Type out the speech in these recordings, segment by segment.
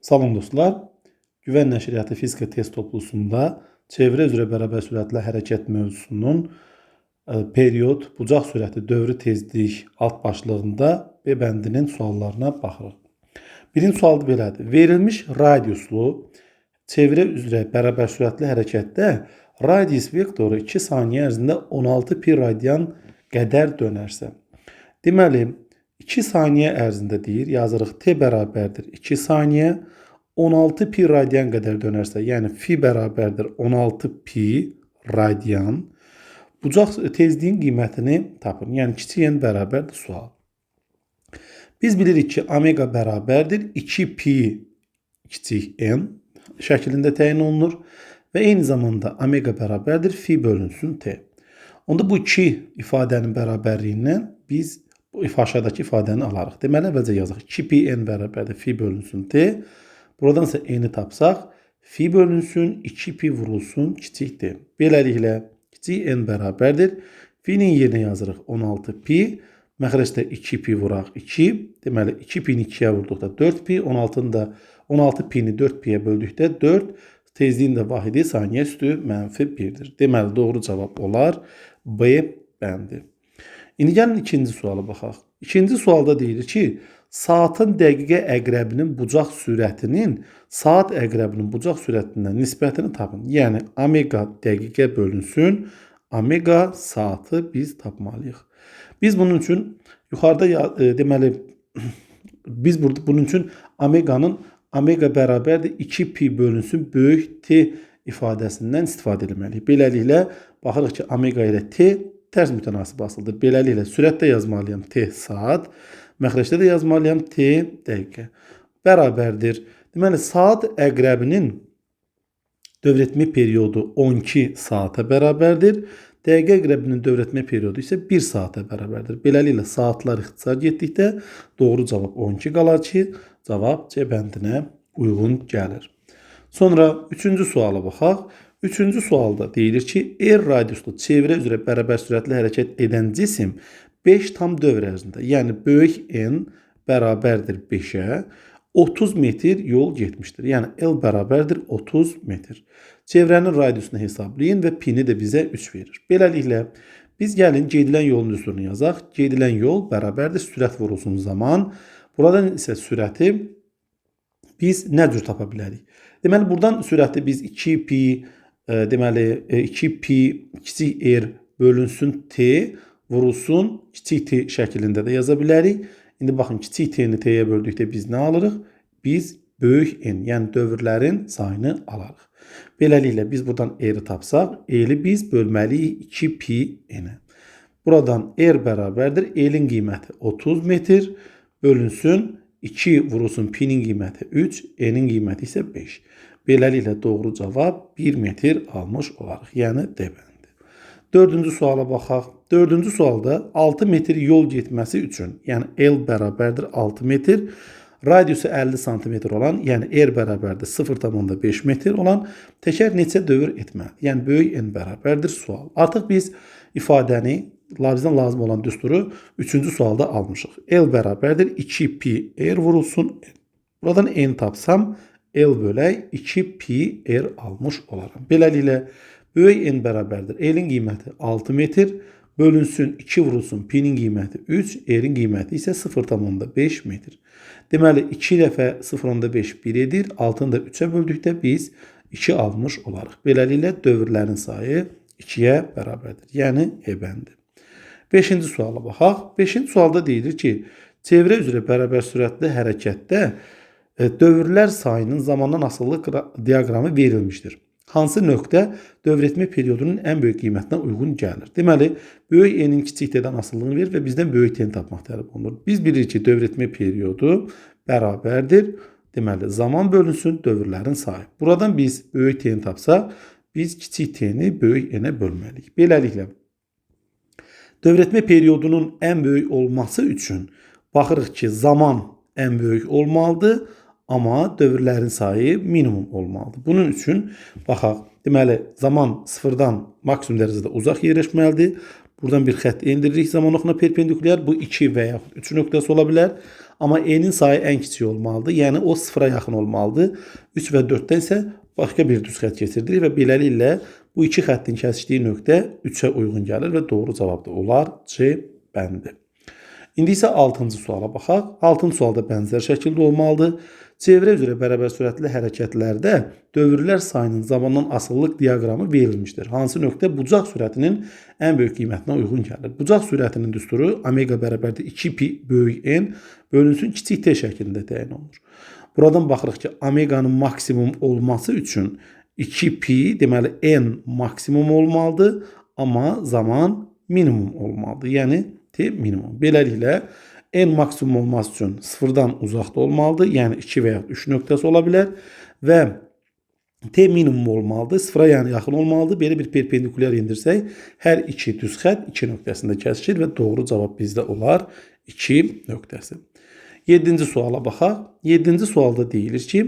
Salam dostlar, Güvən Nəşriyyatı Fizika test toplusunda çevrə üzrə bərabər sürətlə hərəkət mövzusunun period, bucaq sürəti, dövrü tezlik alt başlığında B bəndinin suallarına baxırıq. Birinci sual belədir. Verilmiş radiuslu çevrə üzrə bərabər sürətli hərəkətdə radius vektoru 2 saniyə ərzində 16 pi radian qədər dönərsə. Deməli, 2 saniyə ərzində deyir, yazırıq t bərabərdir 2 saniyə, 16 pi radian qədər dönərsə, yəni fi bərabərdir 16 pi radian. Bucaq tezliyin qiymətini tapın, yəni kiçik n bərabərdir sual. Biz bilirik ki, omega bərabərdir 2 pi kiçik n şəklində təyin olunur və eyni zamanda omega bərabərdir fi bölünsün t. Onda bu iki ifadənin bərabərliyindən biz aşağıdakı ifadəni alarıq. Deməli, əvvəlcə yazaq. 2 pi n bərabərdir fi bölünsün t. Buradan isə n-i tapsaq, fi bölünsün 2 pi vurulsun kiçik t. Beləliklə, kiçik n bərabərdir. Fi-nin yerinə yazırıq 16 pi. Məxrəcdə 2 pi vuraq 2. Deməli, 2 pi-ni 2-yə vurduqda 4 pi. 16 pi-ni 4 pi-yə böldükdə 4. Tezliyin də vahidi saniyə üstü mənfi 1-dir. Deməli, doğru cavab olar B bəndi. İndi gəlin ikinci suala baxaq. İkinci sualda deyilir ki, saatın dəqiqə əqrəbinin bucaq sürətinin saat əqrəbinin bucaq sürətindən nisbətini tapın. Yəni, omega dəqiqə bölünsün, omega saatı biz tapmalıyıq. Biz bunun üçün yuxarıda deməli, biz burada bunun üçün omega bərabərdir 2 pi bölünsün böyük t ifadəsindən istifadə etməliyik. Beləliklə, baxırıq ki, omega ilə t tərs mütənasib asıldır. Beləliklə, sürətdə yazmalıyam t saat, məxrəcdə də yazmalıyam t dəqiqə. Bərabərdir. Deməli, saat əqrəbinin dövrətmə periodu 12 saata bərabərdir. Dəqiqə əqrəbinin dövrətmə periodu isə 1 saata bərabərdir. Beləliklə, saatlar ixtisar getdikdə doğru cavab 12 qalar ki, cavab C bəndinə uyğun gəlir. Sonra üçüncü suala baxaq. Üçüncü sualda deyilir ki, R radiuslu çevrə üzrə bərabər sürətli hərəkət edən cisim 5 tam dövr ərzində, yəni böyük N bərabərdir 5-ə 30 metr yol getmişdir. Yəni L bərabərdir 30 metr. Çevrənin radiusunu hesablayın və pi-ni də bizə 3 verir. Beləliklə, biz gəlin gedilən yolun düsturunu yazaq. Gedilən yol bərabərdir sürət vurulsun zaman. Buradan isə sürəti biz nə cür tapa bilərik? Deməli, buradan sürəti biz 2 pi, deməli 2 pi kiçik r bölünsün t vurulsun kiçik t şəklində də yaza bilərik. İndi baxın, kiçik t-ni t-yə böldükdə biz nə alırıq? Biz böyük n, yəni dövrlərin sayını alarıq. Beləliklə, biz buradan r-i tapsaq, l-i biz bölməliyik 2 pi n-ə. Buradan r bərabərdir, l-in qiyməti 30 metr bölünsün 2 vurulsun pi-nin qiyməti 3, n-in qiyməti isə 5. Beləliklə, doğru cavab 1 metr almış olarıq. Yəni, D bəndi. Dördüncü suala baxaq. Dördüncü sualda 6 metr yol getməsi üçün, yəni L bərabərdir 6 metr, radiusu 50 cm olan, yəni R bərabərdir 0,5 metr olan təkər neçə dövr etməlidir? Yəni, böyük N bərabərdir sual. Artıq biz ifadəni, bizdən lazım olan düsturu 3-cü sualda almışıq. L bərabərdir 2 pi R vurulsun. Buradan N tapsam, L bölək 2 pi R almış olaram. Beləliklə, böyük N bərabərdir. L-in qiyməti 6 metr bölünsün 2 vurulsun pi-nin qiyməti 3, R-in qiyməti isə 0,5 metr. Deməli, 2 dəfə 0,5 1 edir. 6-nı da 3-ə böldükdə biz 2 almış olarıq. Beləliklə, dövrlərin sayı 2-yə bərabərdir. Yəni, E bəndi. 5-ci suala baxaq. 5-ci sualda deyilir ki, çevrə üzrə bərabər sürətli hərəkətdə dövrlər sayının zamandan asılılıq diaqramı verilmişdir. Hansı nöqtə dövrətmə periodunun ən böyük qiymətinə uyğun gəlir? Deməli, böyük n-in kiçik t-dən asıllığını verir və bizdən böyük t-ni tapmaq tələb olunur. Biz bilirik ki, dövrətmə periodu bərabərdir. Deməli, zaman bölünsün dövrlərin sayı. Buradan biz böyük t-ni tapsaq, biz kiçik t-ni böyük n-ə bölməliyik. Beləliklə, dövrətmə periodunun ən böyük olması üçün baxırıq ki, zaman ən böyük olmalıdır. Amma dövrlərin sayı minimum olmalıdır. Bunun üçün, baxaq, deməli, zaman sıfırdan maksimum dərəcədə uzaq yerləşməlidir. Buradan bir xətt endiririk zaman oxuna perpendikulyar. Bu 2 və yaxud 3 nöqtəsi ola bilər. Amma e'nin sayı ən kiçik olmalıdır. Yəni o sıfıra yaxın olmalıdır. 3 və 4-dən isə başqa bir düz xətt keçiririk və beləliklə bu iki xəttin kəsişdiyi nöqtə 3-ə uyğun gəlir və doğru cavab da olar C bəndi. İndi isə 6-cı suala baxaq. 6-cı sualda bənzər şəkildə olmalıdır. Çevrə üzrə bərabər sürətli hərəkətlərdə dövrlər sayının zamandan asıllıq diaqramı verilmişdir. Hansı nöqtə bucaq sürətinin ən böyük qiymətinə uyğun gəlir? Bucaq sürətinin düsturu omega bərabərdir 2pi böyük n bölünsün kiçik t şəklində təyin olunur. Buradan baxırıq ki, omeganın maksimum olması üçün 2pi deməli n maksimum olmalıdır, amma zaman minimum olmalıdır. Yəni t minimum. Beləliklə n maksimum olması üçün sıfırdan uzaqda olmalıdır. Yəni 2 və ya 3 nöqtəsi ola bilər və t minimum olmalıdır. Sıfıra yəni yaxın olmalıdır. Belə bir perpendikulyar indirsək, hər iki düz xətt 2 nöqtəsində kəsişir və doğru cavab bizdə olar 2 nöqtəsi. 7-ci suala baxaq. 7-ci sualda deyilir ki,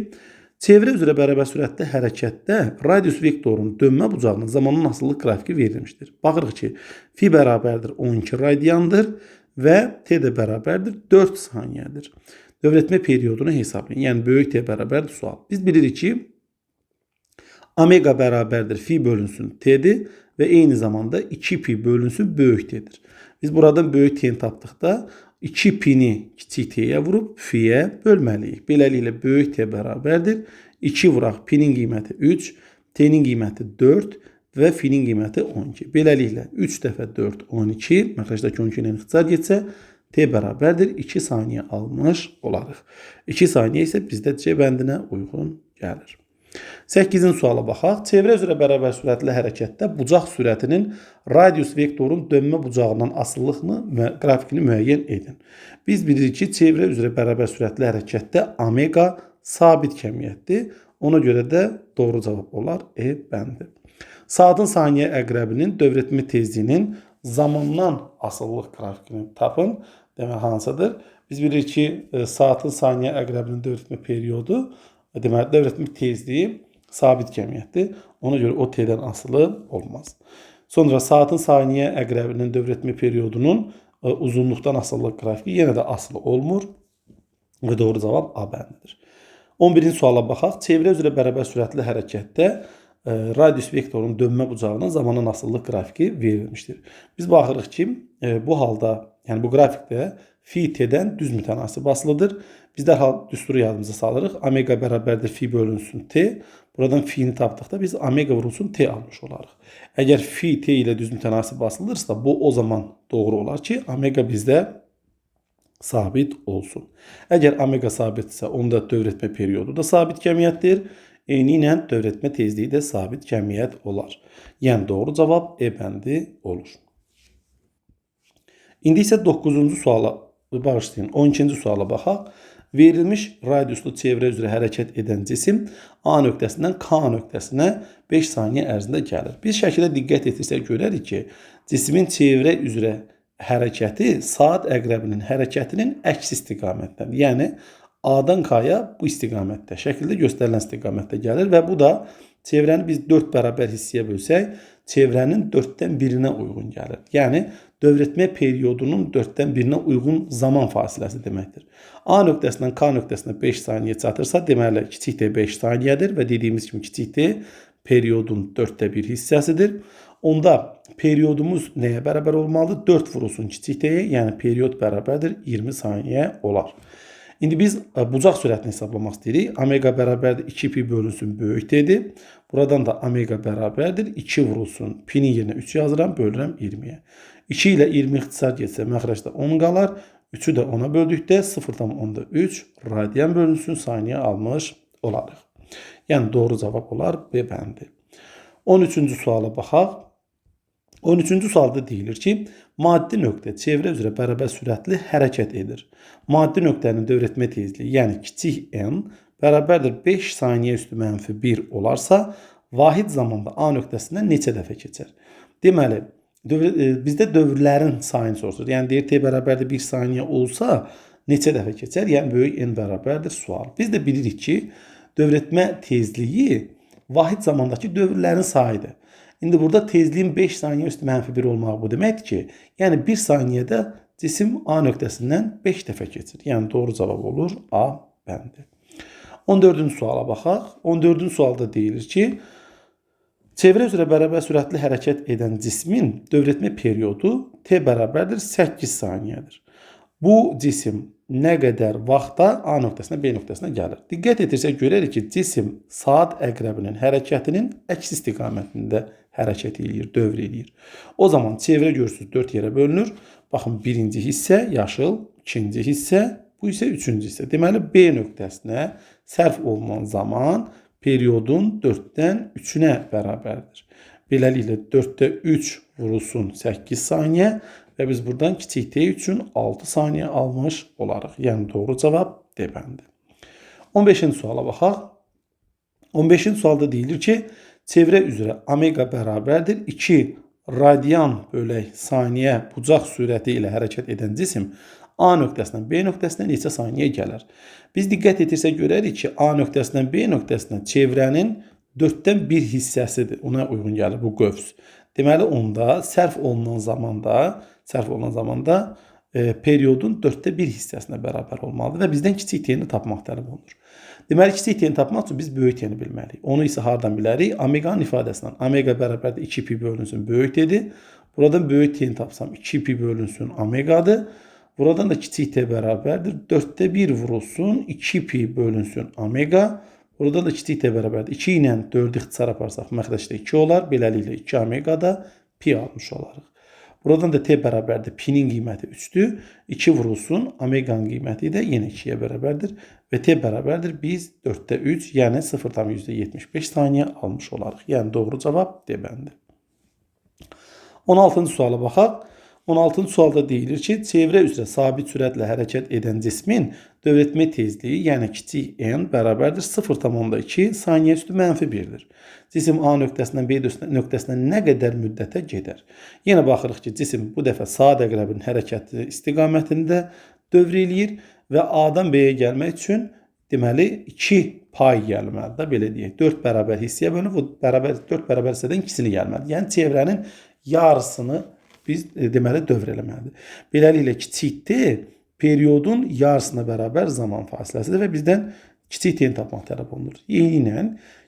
çevrə üzrə bərabər sürətli hərəkətdə radius vektorunun dönmə bucağının zamanın asıllıq qrafiki verilmişdir. Baxırıq ki, fi bərabərdir 12 radiyandır və t də bərabərdir 4 saniyədir. Dövrətmə periyodunu hesablayın. Yəni böyük t bərabərdir sual. Biz bilirik ki, omega bərabərdir fi bölünsün t'dir və eyni zamanda 2pi bölünsün böyük t'dir. Biz buradan böyük t'ni tapdıqda 2pi'ni kiçik t'yə vurub fi'yə bölməliyik. Beləliklə böyük t bərabərdir 2 vuraq pi'nin qiyməti 3, t'nin qiyməti 4 və fi'nin qiyməti 12. Beləliklə 3 dəfə 4 12, məxrəcdəki 12 ilə ixtisar getsə t bərabərdir 2 saniyə almış olarıq. 2 saniyə isə bizdə C bəndinə uyğun gəlir. 8-ci suala baxaq. Çevrə üzrə bərabər sürətli hərəkətdə bucaq sürətinin radius vektorun dönmə bucağından asıllığını qrafikini müəyyən edin. Biz bilirik ki, çevrə üzrə bərabər sürətli hərəkətdə omega sabit kəmiyyətdir. Ona görə də doğru cavab olar E bəndi. Saatın saniyə əqrəbinin dövrətmə tezliyinin zamandan asıllıq qrafikini tapın. Demək hansıdır? Biz bilirik ki, saatın saniyə əqrəbinin dövrətmə periyodu deməli, dövrətmə tezliyi sabit kəmiyyətdir. Ona görə o t'dən asılı olmaz. Sonra saatın saniyə əqrəbinin dövrətmə periyodunun uzunluqdan asıllıq qrafiki yenə də asılı olmur və doğru cavab A bəndidir. 11-ci suala baxaq. Çevrə üzrə bərabər sürətli hərəkətdə radius vektorunun dönmə bucağının zamanın asıllıq qrafiki verilmişdir. Biz baxırıq ki, bu halda, yəni bu qrafikdə fi t'dən düz mütənasib asılıdır. Biz dərhal düsturu yadımıza salırıq. Omega bərabərdir fi bölünsün t. Buradan fi'ni tapdıqda biz omega vurulsun t almış olarıq. Əgər fi t ilə düz mütənasib asılırsa, bu o zaman doğru olar ki, omega bizdə sabit olsun. Əgər omega sabitsə, onda dövrətmə periyodu da sabit kəmiyyətdir. Eyni ilə dövrətmə tezliyi də sabit kəmiyyət olar. Yəni doğru cavab E bəndi olur. İndi isə 9-cu suala bağışlayın, 12-ci suala baxaq. Verilmiş radiuslu çevrə üzrə hərəkət edən cisim A nöqtəsindən K nöqtəsinə 5 saniyə ərzində gəlir. Biz şəkilə diqqət etirsək görərik ki, cismin çevrə üzrə hərəkəti saat əqrəbinin hərəkətinin əks istiqamətdədir. Yəni A-dan K-ya bu istiqamətdə, şəkildə göstərilən istiqamətdə gəlir və bu da çevrəni biz 4 bərabər hissəyə bölsək, çevrənin 4-dən 1-nə uyğun gəlir. Yəni dövrətmə periyodunun 4-dən 1-nə uyğun zaman fasiləsi deməkdir. A nöqtəsindən K nöqtəsinə 5 saniyə çatırsa, deməli kiçik t 5 saniyədir və dediyimiz kimi kiçik t periyodun 4-də 1 hissəsidir. Onda periyodumuz nəyə bərabər olmalıdır? 4 vurulsun kiçik t-yə, yəni periyod bərabərdir 20 saniyə olar. İndi biz bucaq sürətini hesablamaq istəyirik. Omega bərabərdir 2pi bölünsün böyük t'dir. Buradan da omega bərabərdir 2 vurulsun. Pi-nin yerinə 3 yazıram, bölürəm 20-yə. 2 ilə 20 ixtisar getsə məxrəcdə 10 qalar. 3-ü də 10-a böldükdə 0,3 radiyan bölünsün saniyə almış olarıq. Yəni doğru cavab olar B bəndi. 13-cü suala baxaq. 13-cü sualda deyilir ki, maddi nöqtə çevrə üzrə bərabər sürətli hərəkət edir. Maddi nöqtənin dövrətmə tezliyi, yəni kiçik n, bərabərdir 5 saniyə üstü mənfi 1 olarsa, vahid zamanda A nöqtəsindən neçə dəfə keçər? Deməli, bizdə dövrlərin sayını soruşur. Yəni, deyir, t bərabərdir 1 saniyə olsa, neçə dəfə keçər? Yəni, böyük n bərabərdir sual. Biz də bilirik ki, dövrətmə tezliyi vahid zamandakı dövrlərin sayıdır. İndi burada tezliğin 5 saniye üstü -1 olmağı bu deməkdir ki, yəni 1 saniyədə cisim A nöqtəsindən 5 dəfə keçir. Yəni doğru cavab olur A bəndi. 14-cü suala baxaq. 14-cü sualda deyilir ki, çevrə üzrə bərabər sürətli hərəkət edən cismin dövrətmə periodu T bərabərdir 8 saniyədir. Bu cisim nə qədər vaxtda A nöqtəsinə B nöqtəsinə gəlir? Diqqət etirsək görərik ki, cisim saat əqrəbinin hərəkətinin əks istiqamətində hərəkət edir, dövr edir. O zaman çevrə görürsünüz 4 yerə bölünür. Baxın, birinci hissə yaşıl, ikinci hissə, bu isə üçüncü hissə. Deməli, B nöqtəsinə sərf olunan zaman periodun 4-dən 3-ünə bərabərdir. Beləliklə 4-də 3 vurulsun 8 saniyə və biz buradan kiçik T üçün 6 saniyə almış olarıq. Yəni doğru cavab D bəndi. 15-ci suala baxaq. 15-ci sualda deyilir ki, çevrə üzrə omega bərabərdir 2 radian bölək saniyə bucaq sürəti ilə hərəkət edən cisim A nöqtəsindən B nöqtəsinə neçə saniyə gəlir? Biz diqqət etirsək görərik ki, A nöqtəsindən B nöqtəsinə çevrənin 4-dən 1 hissəsidir. Ona uyğun gəlir bu qövs. Deməli, onda sərf olunan zamanda periodun 4-də 1 hissəsinə bərabər olmalıdır və bizdən kiçik T-ni tapmaq tələb olunur. Deməli, kiçik T-ni tapmaq üçün biz böyük T-ni bilməliyik. Onu isə hardan bilərik? Omeganın ifadəsindən. Omega bərabərdir 2 pi bölünsün böyük T-dir. Buradan böyük T-ni tapsam 2 pi bölünsün omegadır. Buradan da kiçik T bərabərdir 4-də 1 vurulsun 2 pi bölünsün omega. Buradan da kiçik T bərabərdir 2 ilə 4-ü ixtisar aparsaq məxrəcdə 2 olar. Beləliklə 2 omegada pi almış olarıq. Buradan da T bərabərdir pi-nin qiyməti 3-dür. 2 vurulsun omeganın qiyməti də yenə 2-yə bərabərdir. Və T bərabərdir biz 4-də 3, yəni 0,75 saniyə almış olarıq. Yəni doğru cavab D bəndi. 16-cı suala baxaq. 16-cı sualda deyilir ki, çevrə üzrə sabit sürətlə hərəkət edən cismin dövrətmə tezliyi, yəni kiçik n bərabərdir 0,2 saniyə üstü -1-dir. Cisim A nöqtəsindən B nöqtəsinə nə qədər müddətə gedər? Yenə baxırıq ki, cisim bu dəfə saat əqrəbinin hərəkəti istiqamətində dövr eləyir və A-dan B-yə gəlmək üçün deməli 2 pay gəlməlidir. Belə deyək, 4 bərabər hissəyə bölünüb, 4 bərabər hissədən ikisini gəlməlidir. Yəni çevrənin yarısını biz deməli dövr eləməlidir. Beləliklə kiçik T periodun yarısına bərabər zaman fasiləsidir və bizdən kiçik T-ni tapmaq tələb olunur. Yeni ilə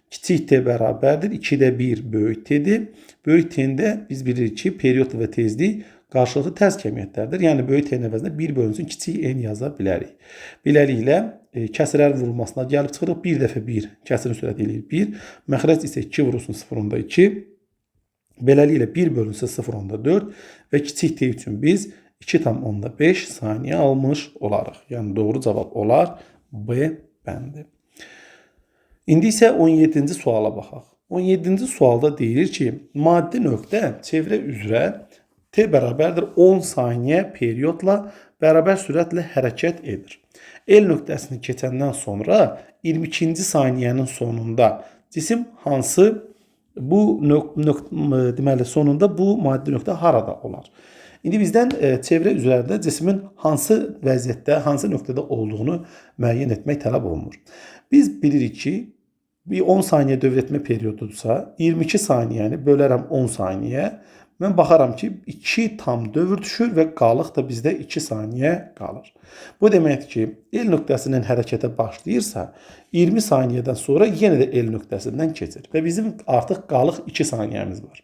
kiçik T bərabərdir 2-də 1 böyük T-dir. Böyük T-də biz bilirik ki, period və tezlik qarşılıqlı tərs kəmiyyətlərdir. Yəni böyük T-nin əvəzinə 1 bölünsün kiçik n yaza bilərik. Beləliklə kəsrlərin vurulmasına gəlib çıxırıq. 1 dəfə 1 kəsrin sürəti eləyir 1. Məxrəc isə 2 vurulsun 0,2. Beləliklə 1 bölünsə 0,4 və kiçik T üçün biz 2,5 saniyə almış olarıq. Yəni doğru cavab olar B bəndi. İndi isə 17-ci suala baxaq. 17-ci sualda deyilir ki, maddi nöqtə çevrə üzrə T bərabərdir 10 saniyə periodla bərabər sürətlə hərəkət edir. L nöqtəsini keçəndən sonra 22-ci saniyənin sonunda cisim hansı deməli sonunda bu maddi nöqtə harada olar? İndi bizdən çevrə üzrədə cismin hansı vəziyyətdə, hansı nöqtədə olduğunu müəyyən etmək tələb olunur. Biz bilirik ki, bir 10 saniyə dövr etmə periyodudursa, 22 saniyəni bölərəm 10 saniyə. Mən baxaram ki, 2 tam dövr düşür və qalıq da bizdə 2 saniyə qalır. Bu deməkdir ki, L nöqtəsindən hərəkətə başlayırsa, 20 saniyədən sonra yenə də L nöqtəsindən keçir. Və bizim artıq qalıq 2 saniyəmiz var.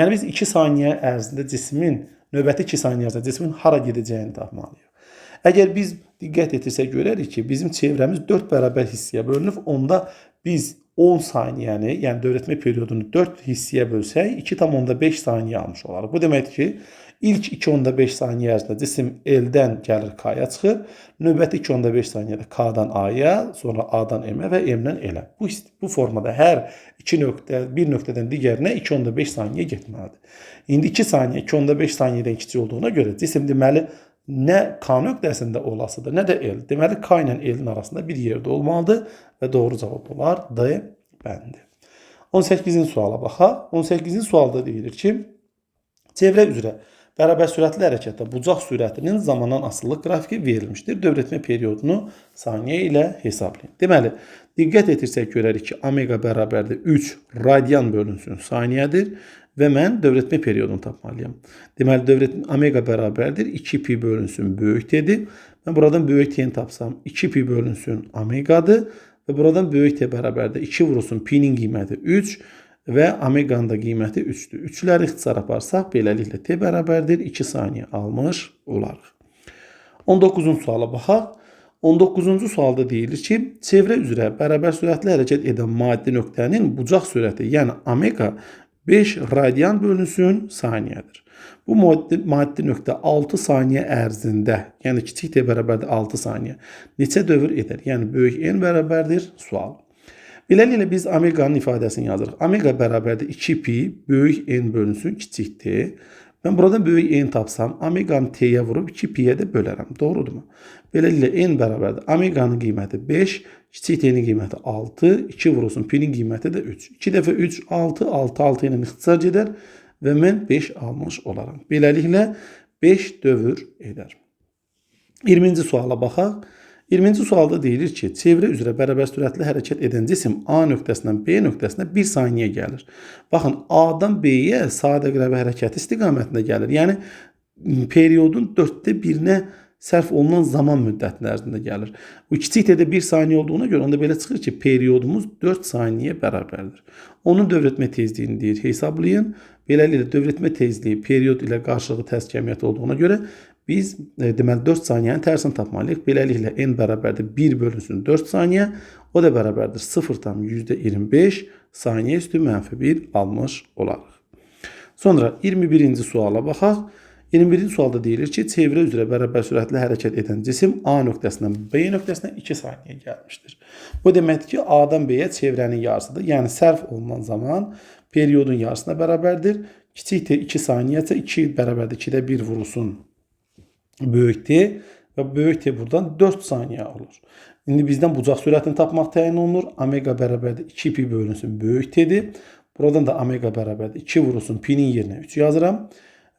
Yəni biz 2 saniyə ərzində cismin, növbəti 2 saniyə ərzində cismin hara gedəcəyini tapmalıyıq. Əgər biz diqqət etirsək görərik ki, bizim çevrəmiz 4 bərabər hissəyə bölünüb, onda biz 10 saniyəni, yəni dövrətmə periodunu 4 hissəyə bölsək, 2,5 saniyə almış olarıq. Bu deməkdir ki, ilk 2,5 saniyə ərzində cisim L-dən gəlir K-ya çıxır, növbəti 2,5 saniyədə K-dan A-ya, sonra A-dan M-ə və M-dən L-ə. Bu formada hər bir nöqtədən digərinə 2,5 saniyə getməlidir. İndi 2 saniyə 2,5 saniyədən kiçik olduğuna görə cisim deməli nə K nöqtəsində olasıdır, nə də L. Deməli, K ilə L-in arasında bir yerdə olmalıdır və doğru cavab olar D bəndi. 18-ci suala baxaq. 18-ci sualda deyilir ki, çevrə üzrə bərabər sürətli hərəkətdə bucaq sürətinin zamandan asılılıq qrafiki verilmişdir. Dövrətmə periodunu saniyə ilə hesablayın. Deməli, diqqət etirsək görərik ki, omega bərabərdir 3 radian bölünsün saniyədir və mən dövrətmə periodunu tapmalıyam. Deməli, dövrətmə omega bərabərdir 2 pi bölünsün böyük T-dir. Mən buradan böyük T-ni tapsam 2 pi bölünsün omegadır və buradan böyük T bərabərdir 2 vurulsun pi-nin qiyməti 3 və omeganın da qiyməti 3'dür. 3'ləri ixtisar aparsaq, beləliklə T bərabərdir 2 saniyə almış olarıq. 19-cu suala baxaq. 19-cu sualda deyilir ki, çevrə üzrə bərabər sürətlə hərəkət edən maddi nöqtənin bucaq sürəti, yəni omega 5 radian bölünsün saniyədir. Bu maddi nöqtə 6 saniyə ərzində, yəni kiçik T bərabərdir 6 saniyə, neçə dövr edər? Yəni böyük N bərabərdir sual. Beləliklə biz omeganın ifadəsini yazırıq. Omega bərabərdir 2 pi böyük N bölünsün kiçik T. Ben buradan böyük N tapsam, omeganı T'ye vurub 2 pi'ye də bölərəm. Doğrudurmu? Beləliklə N bərabərdir. Omeganın qiyməti 5, kiçik T'nin qiyməti 6, 2 vurulsun pi'nin qiyməti də 3. 2 dəfə 3, 6, 6, 6 ilə ixtisar gedər və mən 5 almış olaram. Beləliklə 5 dövr edər. 20-ci suala baxaq. 20-ci sualda deyilir ki, çevrə üzrə bərabər sürətlə hərəkət edən cisim A nöqtəsindən B nöqtəsinə 1 saniyə gəlir. Baxın, A'dan B'yə sadə qəribə hərəkəti istiqamətində gəlir. Yəni, periodun 1/4-nə sərf olunan zaman müddətinin ərzində gəlir. Bu kiçik T'də 1 saniyə olduğuna görə onda belə çıxır ki, periodumuz 4 saniyə bərabərdir. Onun dövrətmə tezliyini deyir, hesablayın. Beləliklə, dövrətmə tezliyi period ilə qarşılıqlı tərs kəmiyyəti olduğuna görə biz deməli 4 saniyənin tərsini tapmalıyıq. Beləliklə n bərabərdir 1 bölünsün 4 saniyə. O da bərabərdir 0,25 saniyə üstü -1 almış olarıq. Sonra 21-ci suala baxaq. 21-ci sualda deyilir ki, çevrə üzrə bərabər sürətlə hərəkət edən cisim A nöqtəsindən B nöqtəsinə 2 saniyə gəlmişdir. Bu deməkdir ki, A'dan B'yə çevrənin yarısıdır. Yəni sərf olunan zaman periodun yarısına bərabərdir. Kiçik T 2 saniyəsə 2 bərabərdir 2'də 1 vurulsun böyük T və böyük T buradan 4 saniyə olur. İndi bizdən bucaq sürətini tapmaq təyin olunur. Omega bərabərdir 2 pi bölünsün böyük T'dir. Buradan da omega bərabərdir 2 vurulsun pi'nin yerinə 3 yazıram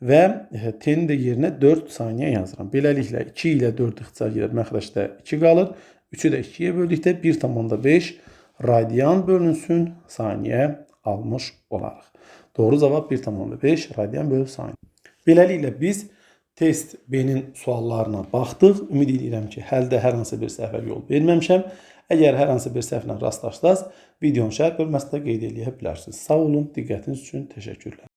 və T'nin də yerinə 4 saniyə yazıram. Beləliklə 2 ilə 4 ixtisar gedər, məxrəcdə 2 qalır. 3'ü də 2'yə böldükdə 1,5 radian bölünsün saniyə almış olarıq. Doğru cavab 1,5 radian bölü saniyə. Beləliklə biz test B'nin suallarına baxdıq. Ümid edirəm ki, həldə hər hansı bir səhvə yol verməmişəm. Əgər hər hansı bir səhvlə rastlaşsaz, videonun şərh bölməsində qeyd edə bilərsiniz. Sağ olun, diqqətiniz üçün təşəkkürlər.